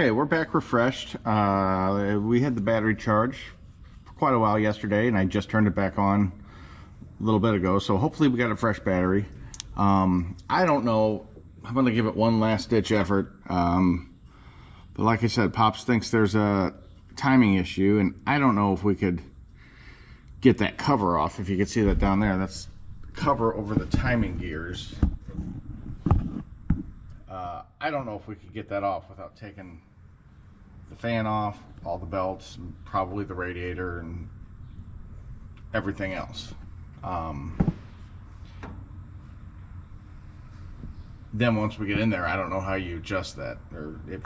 Okay, we're back refreshed. We had the battery charged for quite a while yesterday, and I just turned it back on a little bit ago, so hopefully we got a fresh battery. I don't know. I'm going to give it one last ditch effort. But like I said, Pops thinks there's a timing issue, and I don't know if we could get that cover off. If you can see that down there, that's cover over the timing gears. I don't know if we could get that off without taking the fan off, all the belts, and probably the radiator and everything else. Then once we get in there, I don't know how you adjust that, or if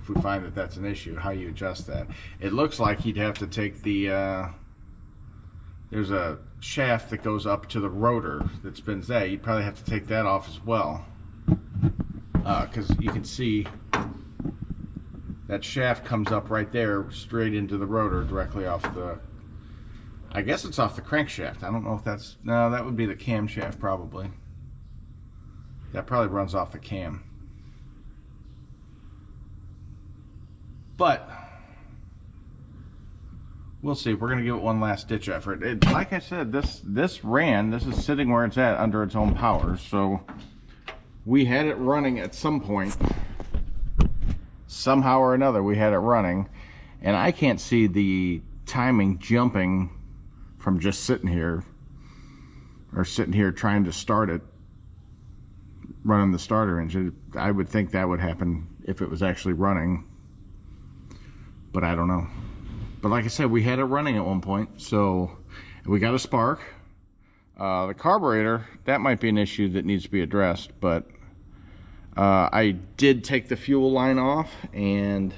we find that that's an issue, how you adjust that. It looks like he'd have to take the there's a shaft that goes up to the rotor that spins that. You'd probably have to take that off as well, because you can see that shaft comes up right there straight into the rotor directly off the, I guess it's off the crankshaft. I don't know if that's, no, that would be the camshaft probably. That probably runs off the cam. But we'll see. We're gonna give it one last ditch effort. Like I said, this is sitting where it's at under its own power. So we had it running at some point. Somehow or another, we had it running, and I can't see the timing jumping from just sitting here, or sitting here trying to start it, running the starter engine. I would think that would happen if it was actually running, but I don't know. But like I said, we had it running at one point, so we got a spark. The carburetor, that might be an issue that needs to be addressed, but I did take the fuel line off, and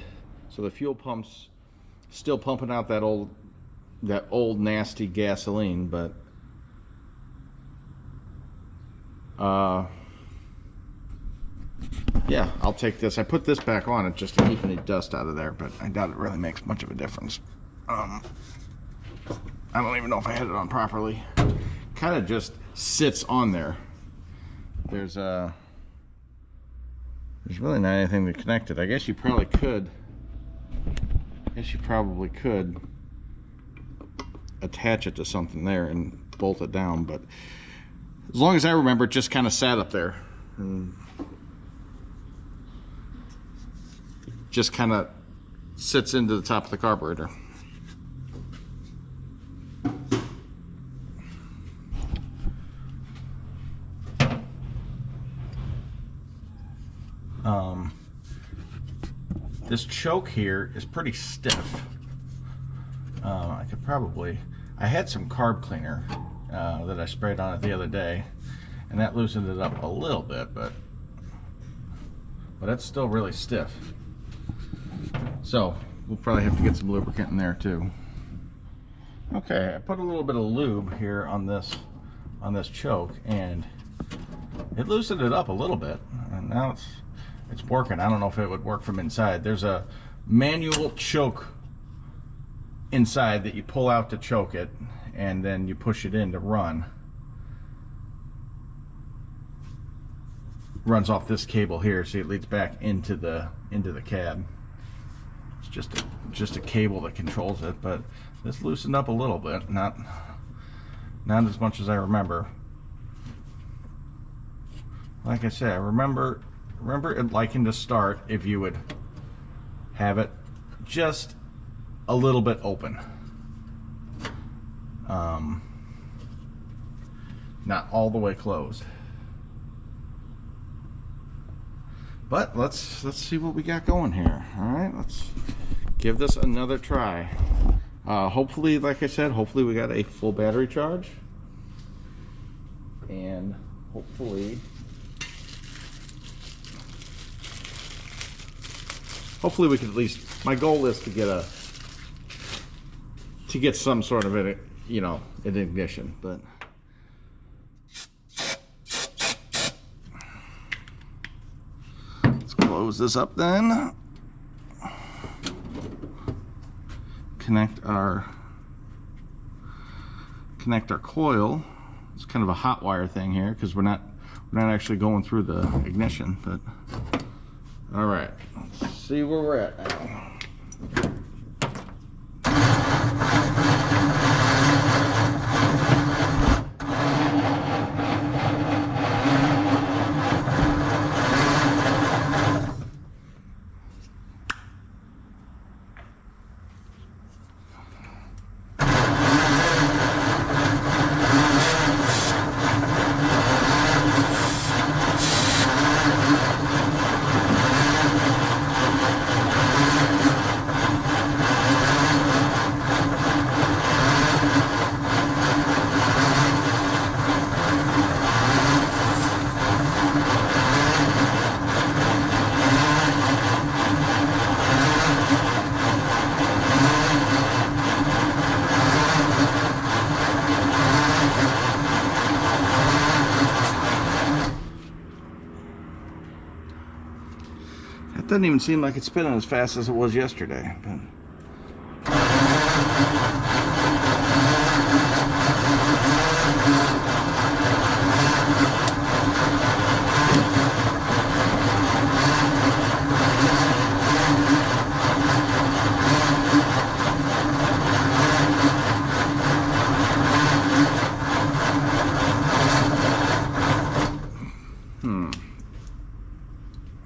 so the fuel pump's still pumping out that old nasty gasoline, but yeah, I'll take this. I put this back on it just to keep any dust out of there, but I doubt it really makes much of a difference. I don't even know if I had it on properly. Kind of just sits on there. There's really not anything to connect it. I guess you probably could. Attach it to something there and bolt it down, but as long as I remember, it just kind of sat up there and just kind of sits into the top of the carburetor. This choke here is pretty stiff. I had some carb cleaner that I sprayed on it the other day, and that loosened it up a little bit, but it's still really stiff. So we'll probably have to get some lubricant in there too. Okay, I put a little bit of lube here on this choke, and it loosened it up a little bit, and now it's working. I don't know if it would work from inside. There's a manual choke inside that you pull out to choke it, and then you push it in to run. Runs off this cable here, so it leads back into the cab. It's just a cable that controls it, but this loosened up a little bit, not as much as I remember. Like I said, I remember it liking to start if you would have it just a little bit open, not all the way closed. But let's see what we got going here. All right, let's give this another try. Hopefully, like I said, hopefully we got a full battery charge, and hopefully we can at least, my goal is to get some sort of an ignition, but let's close this up then. Connect our coil. It's kind of a hot wire thing here because we're not actually going through the ignition, but all right. Let's see where we're at now. It doesn't even seem like it's spinning as fast as it was yesterday. But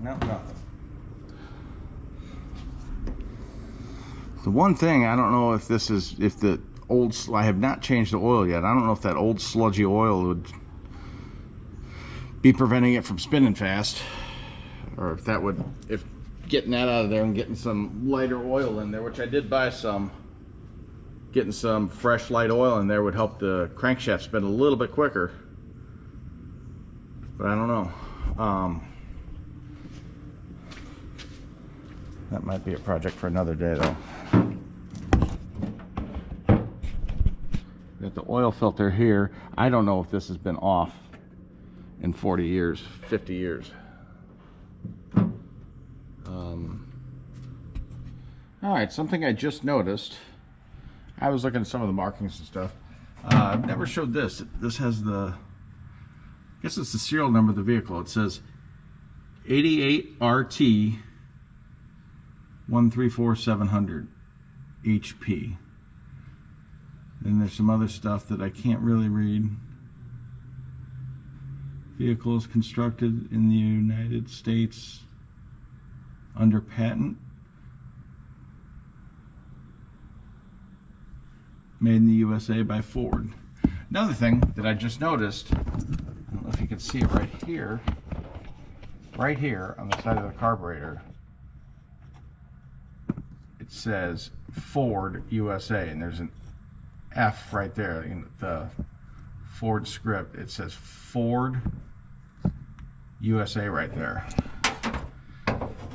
no, nothing. The one thing, I don't know if this is, if the old, I have not changed the oil yet. I don't know if that old sludgy oil would be preventing it from spinning fast, or if that would, if getting that out of there and getting some lighter oil in there, which I did buy some, getting some fresh light oil in there would help the crankshaft spin a little bit quicker. But I don't know. That might be a project for another day though. Got the oil filter here. I don't know if this has been off in 40 years, 50 years. All right, something I just noticed. I was looking at some of the markings and stuff. I've never showed this. This has the, I guess it's the serial number of the vehicle. It says 88RT 134700 HP. And there's some other stuff that I can't really read. Vehicle is constructed in the United States under patent. Made in the USA by Ford. Another thing that I just noticed, I don't know if you can see it right here on the side of the carburetor, it says Ford USA, and there's an F right there in the Ford script. It says Ford USA right there.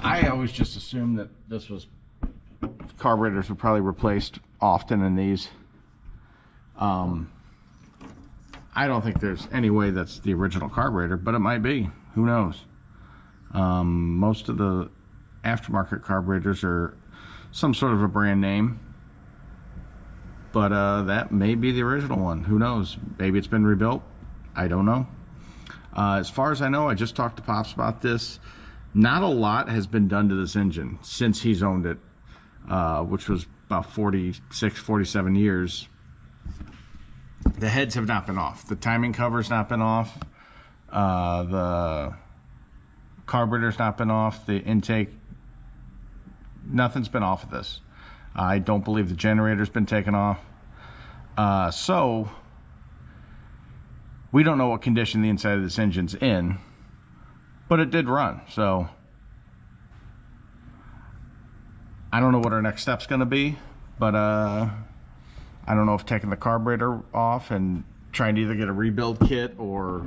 I always just assumed that this was, carburetors were probably replaced often in these. I don't think there's any way that's the original carburetor, but it might be. Who knows? Most of the aftermarket carburetors are some sort of a brand name, but that may be the original one. Who knows? Maybe it's been rebuilt. I don't know. As far as I know, I just talked to Pops about this. Not a lot has been done to this engine since he's owned it, which was about 46, 47 years. The heads have not been off. The timing cover's not been off. The carburetor's not been off. The intake, nothing's been off of this. I don't believe the generator's been taken off. So we don't know what condition the inside of this engine's in, but it did run. So I don't know what our next step's going to be, but I don't know if taking the carburetor off and trying to either get a rebuild kit or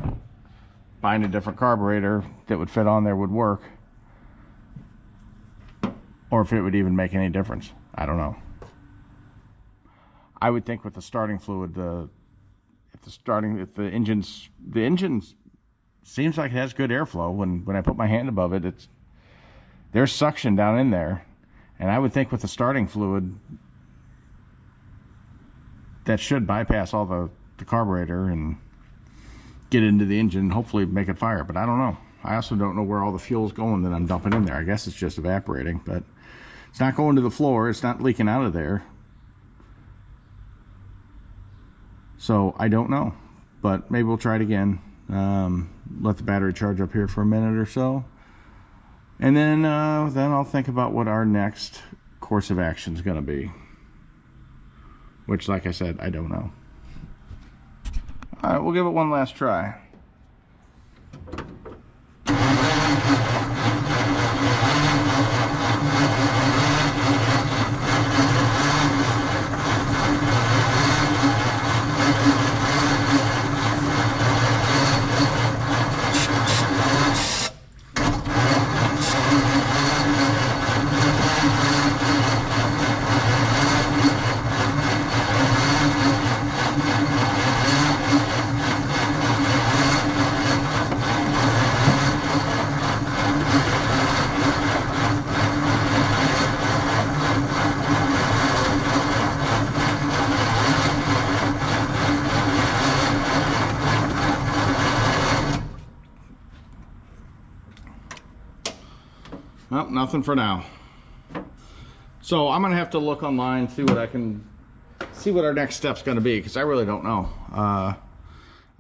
buying a different carburetor that would fit on there would work, or if it would even make any difference. I don't know. I would think with the starting fluid, if the engine seems like it has good airflow. When I put my hand above it, there's suction down in there, and I would think with the starting fluid, that should bypass all the carburetor and get into the engine and hopefully make it fire. But I don't know. I also don't know where all the fuel's going that I'm dumping in there. I guess it's just evaporating, but it's not going to the floor. It's not leaking out of there. So I don't know, but maybe we'll try it again. Let the battery charge up here for a minute or so. And then I'll think about what our next course of action is going to be. Which, like I said, I don't know. All right, we'll give it one last try. Well, nothing for now. So I'm gonna have to look online, see what our next step's gonna be, because I really don't know.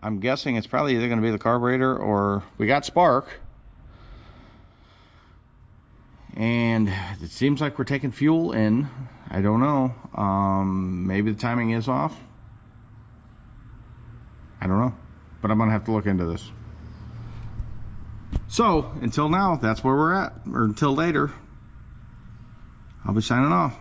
I'm guessing it's probably either gonna be the carburetor, or we got spark. And it seems like we're taking fuel in. I don't know. Maybe the timing is off. I don't know. But I'm gonna have to look into this. So, until now, that's where we're at. Or until later, I'll be signing off.